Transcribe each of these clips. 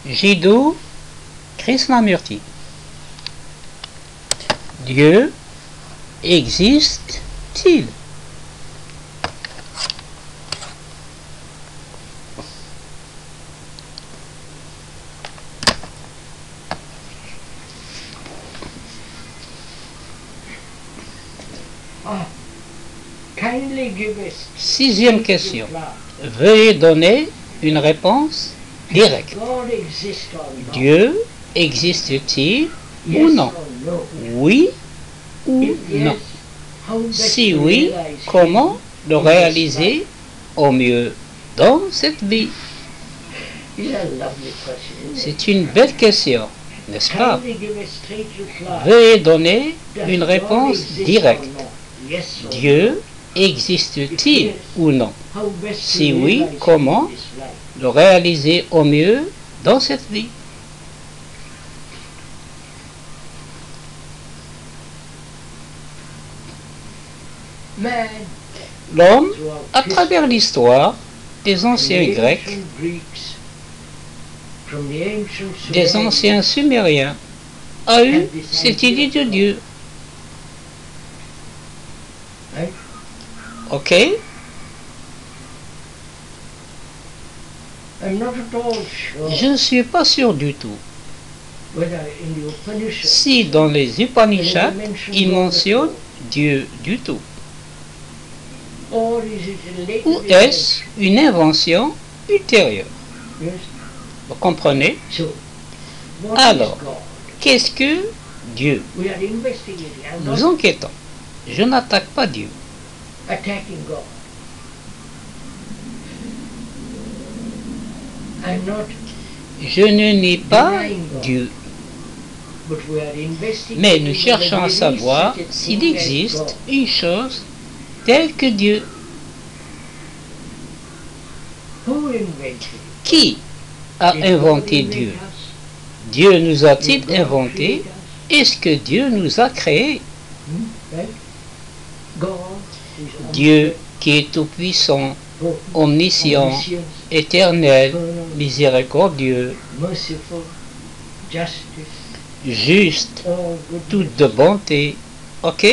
Jiddu Krishnamurti. Dieu existe-t-il? Sixième question. Veuillez donner une réponse directe. Dieu existe-t-il ou non? Oui ou non? Si oui, comment le réaliser au mieux dans cette vie? C'est une belle question, n'est-ce pas? Veuillez donner une réponse directe. Dieu existe-t-il ou non? Si oui, comment le réaliser au mieux dans cette vie? L'homme, à travers l'histoire des anciens Grecs, des anciens Sumériens, a eu cette idée de Dieu. Ok? Je ne suis pas sûr du tout si dans les Upanishads il mentionne Dieu du tout. Ou est-ce une invention ultérieure? Vous comprenez? Alors, qu'est-ce que Dieu? Nous enquêtons. Je n'attaque pas Dieu. Je ne nie pas Dieu. Mais nous cherchons à savoir s'il existe une chose telle que Dieu. Qui a inventé Dieu? Dieu nous a-t-il inventé? Est-ce que Dieu nous a créés? Dieu qui est tout-puissant, omniscient, éternel, miséricordieux, juste, toute de bonté. Ok?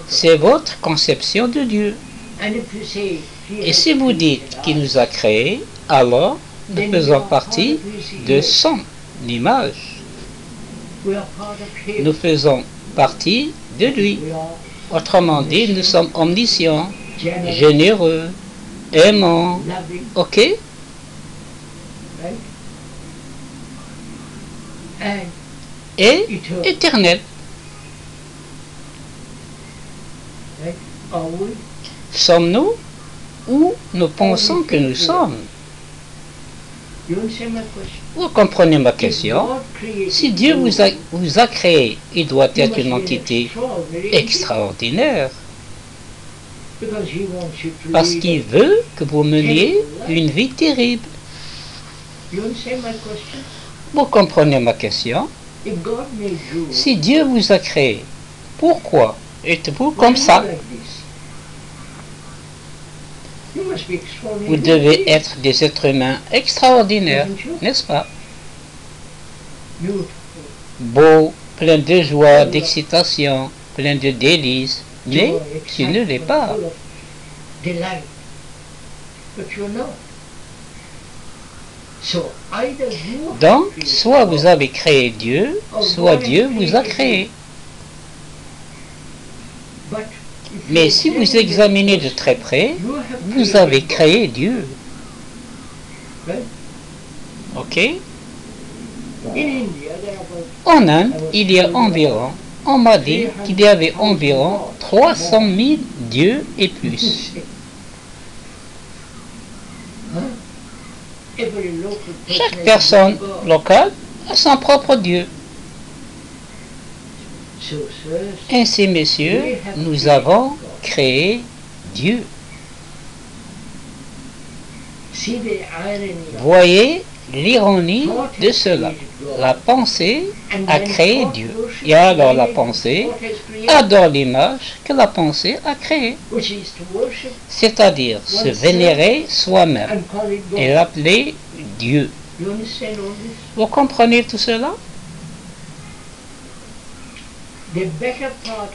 C'est votre conception de Dieu. Et si vous dites qu'il nous a créés, alors nous faisons partie de son image. Nous faisons partie de lui. Autrement dit, nous sommes omniscients, généreux, aimants. Ok? Et éternel. Sommes-nous ou nous pensons que nous sommes? Vous comprenez ma question? Si Dieu vous a créé, il doit être une entité extraordinaire. Parce qu'il veut que vous meniez une vie terrible. Vous comprenez ma question? Si Dieu vous a créé, pourquoi êtes-vous comme ça? Vous devez être des êtres humains extraordinaires, n'est-ce pas? Beau, plein de joie, d'excitation, plein de délices, mais tu ne l'es pas. Donc, soit vous avez créé Dieu, soit Dieu vous a créé. Mais si vous examinez de très près, vous avez créé Dieu. Ok? En Inde, il y a environ, on m'a dit qu'il y avait environ 300 000 dieux et plus. Chaque personne locale a son propre Dieu. Ainsi, messieurs, nous avons créé Dieu. Voyez l'ironie de cela. La pensée a créé Dieu. Et alors la pensée adore l'image que la pensée a créée. C'est-à-dire se vénérer soi-même et l'appeler Dieu. Vous comprenez tout cela?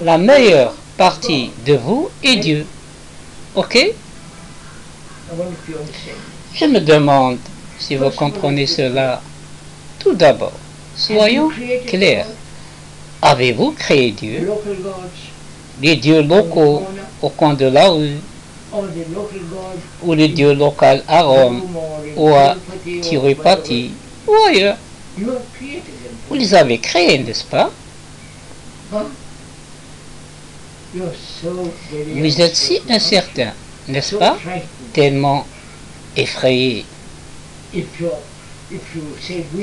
La meilleure partie de vous est Dieu. Ok? Je me demande si vous comprenez cela. Tout d'abord, soyons clairs. Avez-vous créé Dieu? Les dieux locaux au coin de la rue, ou le dieu local à Rome, ou à Tirupati, ou ailleurs. Vous les avez créés, n'est-ce pas? Vous êtes si incertain, n'est-ce pas? Tellement effrayé.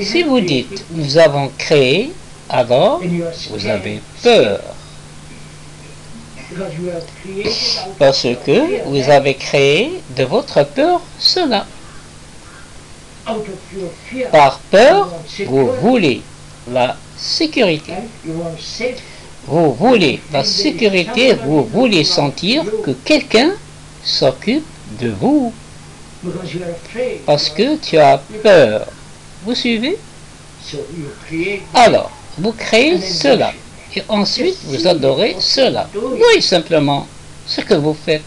Si vous dites nous avons créé, alors vous avez peur. Parce que vous avez créé de votre peur cela. Par peur, vous voulez la sécurité. Vous voulez la sécurité, vous voulez sentir que quelqu'un s'occupe de vous. Parce que tu as peur. Vous suivez? Alors, vous créez cela. Et ensuite, vous adorez cela. Oui, simplement, ce que vous faites.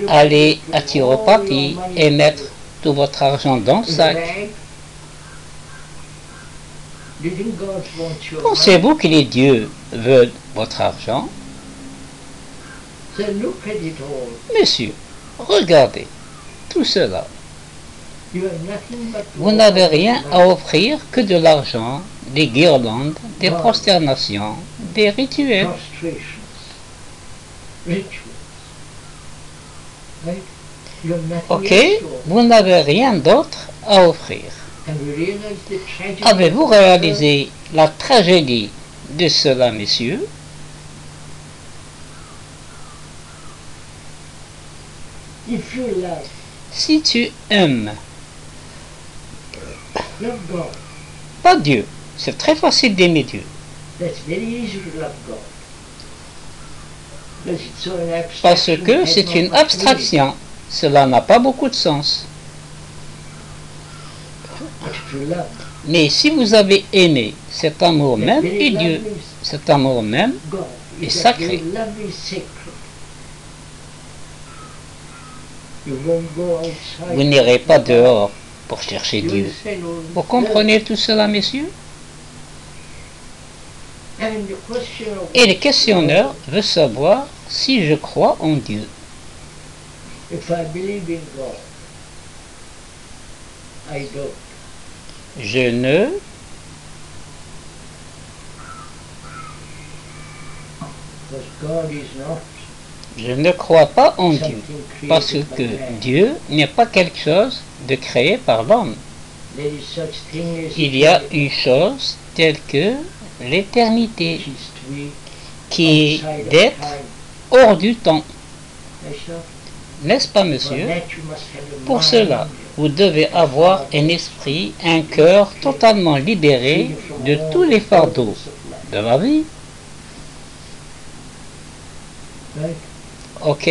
Allez à Tirupati et mettre tout votre argent dans le sac. Pensez-vous que les dieux veulent votre argent? Monsieur, regardez tout cela. Vous n'avez rien à offrir que de l'argent, des guirlandes, des prosternations, des rituels. Ok, vous n'avez rien d'autre à offrir. Avez-vous réalisé la tragédie de cela, messieurs? Si tu aimes, pas Dieu, c'est très facile d'aimer Dieu. Parce que c'est une abstraction, cela n'a pas beaucoup de sens. Mais si vous avez aimé, cet amour même est Dieu, cet amour même est sacré. Vous n'irez pas dehors pour chercher Dieu. Vous comprenez tout cela, messieurs? Et le questionneur veut savoir si je crois en Dieu. Je ne crois pas en Dieu, parce que Dieu n'est pas quelque chose de créé par l'homme. Il y a une chose telle que l'éternité, qui est d'être hors du temps. N'est-ce pas, monsieur? Pour cela, vous devez avoir un esprit, un cœur totalement libéré de tous les fardeaux de la vie. Ok?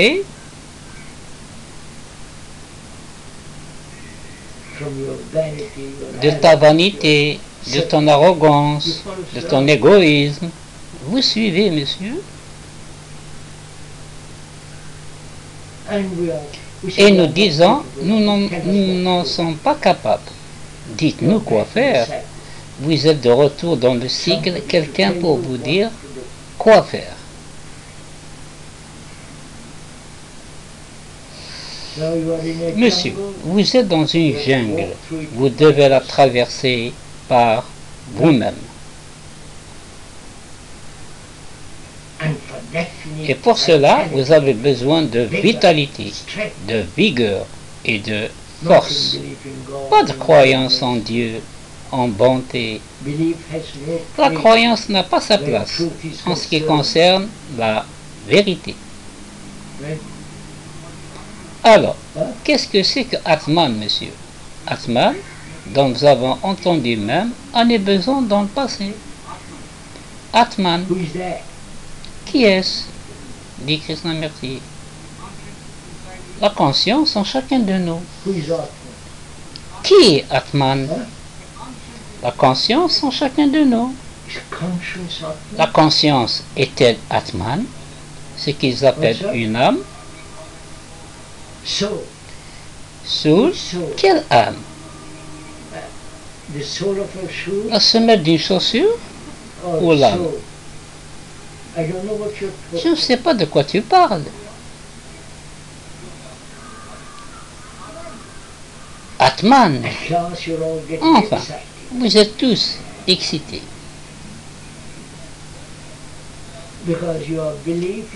De ta vanité, de ton arrogance, de ton égoïsme. Vous suivez, monsieur? Et nous disons, nous n'en sommes pas capables. Dites-nous quoi faire. Vous êtes de retour dans le cycle, quelqu'un pour vous dire quoi faire. Monsieur, vous êtes dans une jungle. Vous devez la traverser par vous-même. Et pour cela, vous avez besoin de vitalité, de vigueur et de force. Pas de croyance en Dieu, en bonté. La croyance n'a pas sa place en ce qui concerne la vérité. Alors, qu'est-ce que c'est que Atman, monsieur? Atman, dont nous avons entendu même, en est besoin dans le passé. Atman. Qui est-ce? Dit Krishnamurti. La conscience en chacun de nous. Qui est Atman? La conscience en chacun de nous. La conscience est-elle Atman? Ce qu'ils appellent une âme. Soul, quelle âme? La semelle d'une chaussure ou l'âme? Je ne sais pas de quoi tu parles. Atman. Enfin, vous êtes tous excités.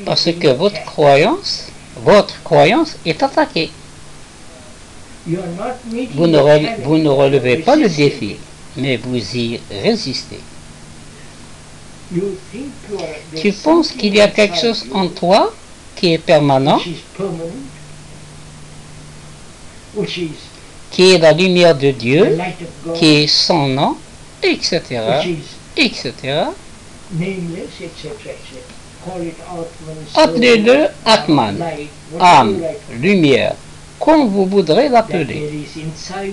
Parce que votre croyance est attaquée. Vous ne relevez pas le défi, mais vous y résistez. Tu penses qu'il y a quelque chose en toi qui est permanent, qui est la lumière de Dieu, qui est son nom, etc., etc. Appelez-le Atman, âme, lumière, comme vous voudrez l'appeler,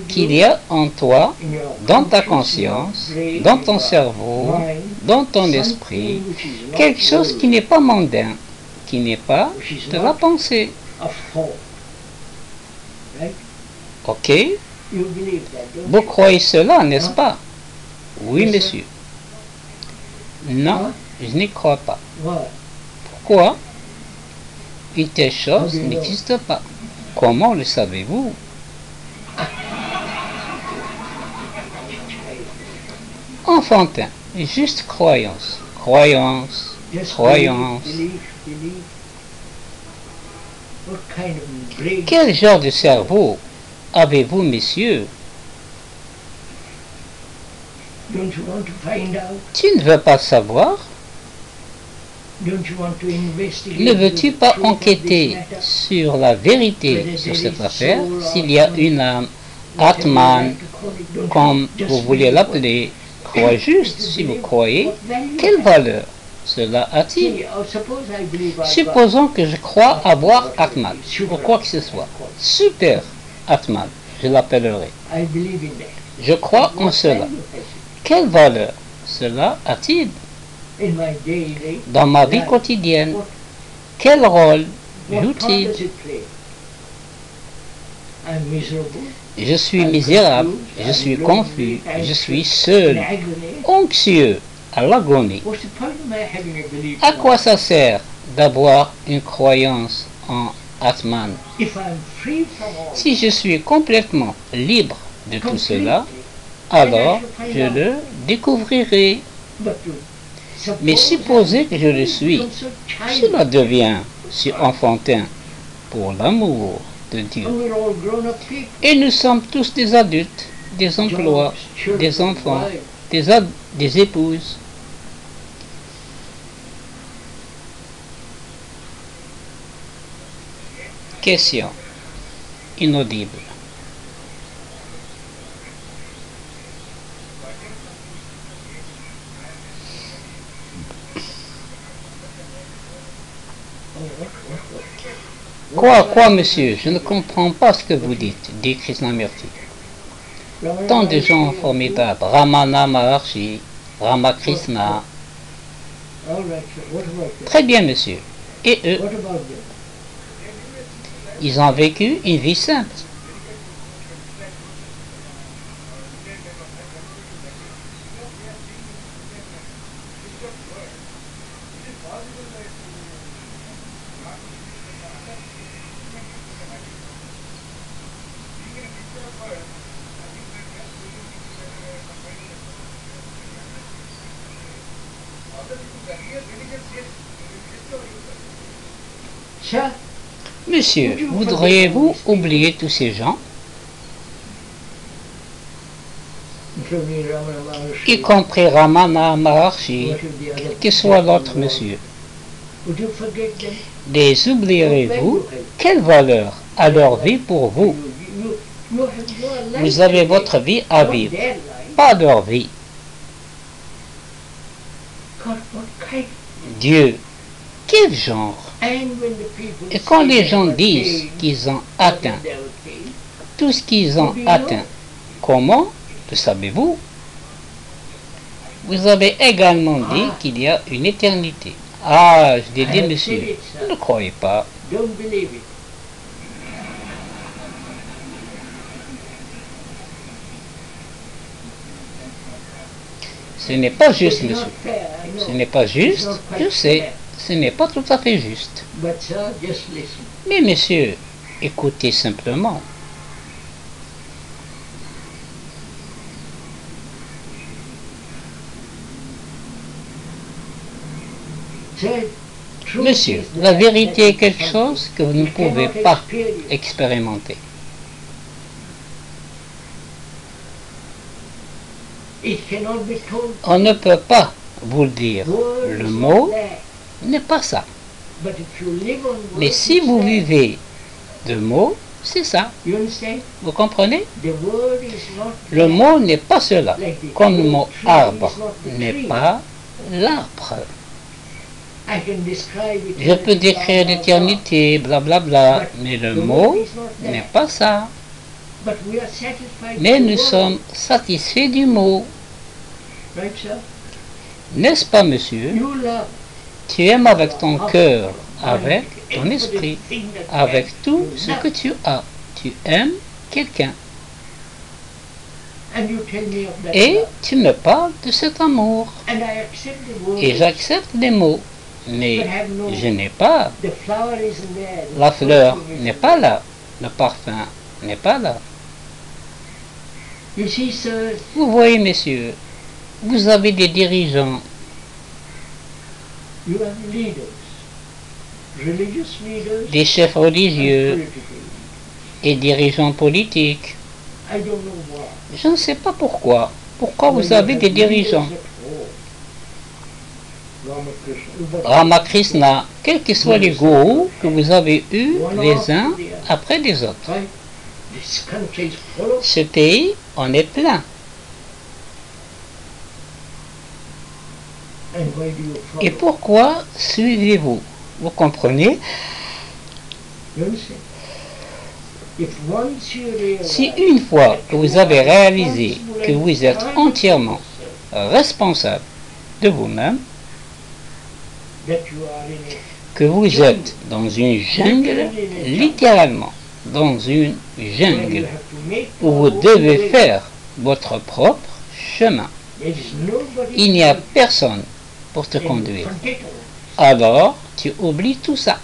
qu'il y a en toi, dans ta conscience, dans ton cerveau, dans ton esprit, quelque chose qui n'est pas mondain, qui n'est pas de la pensée. Ok? Vous croyez cela, n'est-ce pas? Oui, monsieur. Non, je n'y crois pas. Pourquoi? Une telle chose n'existe pas. Comment le savez-vous? Enfantin, juste croyance, croyance, croyance. Quel genre de cerveau avez-vous, messieurs? Tu ne veux pas savoir? Ne veux-tu pas enquêter sur la vérité sur cette affaire? S'il y a une âme, Atman, comme vous voulez l'appeler, crois juste si vous croyez. Quelle valeur cela a-t-il? Supposons que je crois avoir Atman, ou quoi que ce soit. Super Atman, je l'appellerai. Je crois en cela. Quelle valeur cela a-t-il dans ma vie quotidienne? Quel rôle joue-t-il? Je suis misérable, je suis confus, je suis seul, anxieux, à l'agonie. À quoi ça sert d'avoir une croyance en Atman? Si je suis complètement libre de tout cela, alors je le découvrirai. Mais supposez que je le suis, cela devient si enfantin pour l'amour de Dieu. Et nous sommes tous des adultes, des emplois, des enfants, des épouses. Question inaudible. Quoi, monsieur? Je ne comprends pas ce que vous dites, dit Krishnamurti. Tant de gens formidables, Ramana Maharshi, Ramakrishna. Très bien, monsieur. Et eux? Ils ont vécu une vie simple. Monsieur, voudriez-vous oublier tous ces gens, y compris Ramana Maharshi, quel que soit l'autre monsieur? Les oublierez-vous? Quelle valeur a leur vie pour vous? Vous avez votre vie à vivre, pas leur vie. Dieu, quel genre? Et quand les gens disent qu'ils ont atteint tout ce qu'ils ont atteint, Comment le savez-vous? Vous avez également dit qu'il y a une éternité. Ah, je l'ai dit, monsieur. Ne croyez pas. Ce n'est pas juste, monsieur. Ce n'est pas juste, je sais. Ce n'est pas tout à fait juste. Mais monsieur, écoutez simplement. Monsieur, la vérité est quelque chose que vous ne pouvez pas expérimenter. On ne peut pas vous le dire. Le mot n'est pas ça. Mais si vous vivez de mots, c'est ça. Vous comprenez? Le mot n'est pas cela. Comme le mot arbre n'est pas l'arbre. Je peux décrire l'éternité, blablabla, mais le mot n'est pas ça. Mais nous sommes satisfaits du mot. N'est-ce pas, monsieur? Tu aimes avec ton cœur, avec ton esprit, avec tout ce que tu as. Tu aimes quelqu'un. Et tu me parles de cet amour. Et j'accepte les mots. Mais je n'ai pas. La fleur n'est pas là. Le parfum n'est pas là. Vous voyez, messieurs, vous avez des dirigeants. Des chefs religieux et dirigeants politiques. Je ne sais pas pourquoi. Pourquoi vous avez des dirigeants? Ramakrishna, quels que soient les gourous que vous avez eus les uns après les autres. Ce pays en est plein. Et pourquoi suivez-vous? Vous comprenez? Si une fois que vous avez réalisé que vous êtes entièrement responsable de vous-même, que vous êtes dans une jungle, littéralement dans une jungle, où vous devez faire votre propre chemin. Il n'y a personne pour te conduire. Alors, tu oublies tout ça.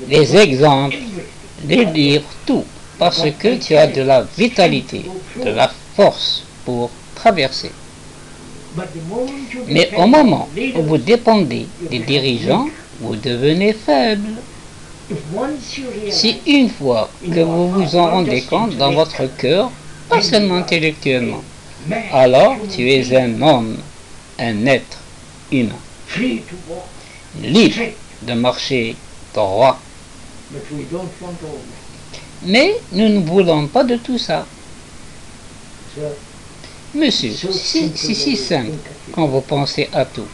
Les exemples, les livres, tout, parce que tu as de la vitalité, de la force pour traverser. Mais au moment où vous dépendez des dirigeants, vous devenez faible. Si une fois que vous vous en rendez compte dans votre cœur, pas seulement intellectuellement, alors tu es un homme, un être humain, libre de marcher droit. Mais nous ne voulons pas de tout ça. Monsieur, c'est si simple quand vous pensez à tout.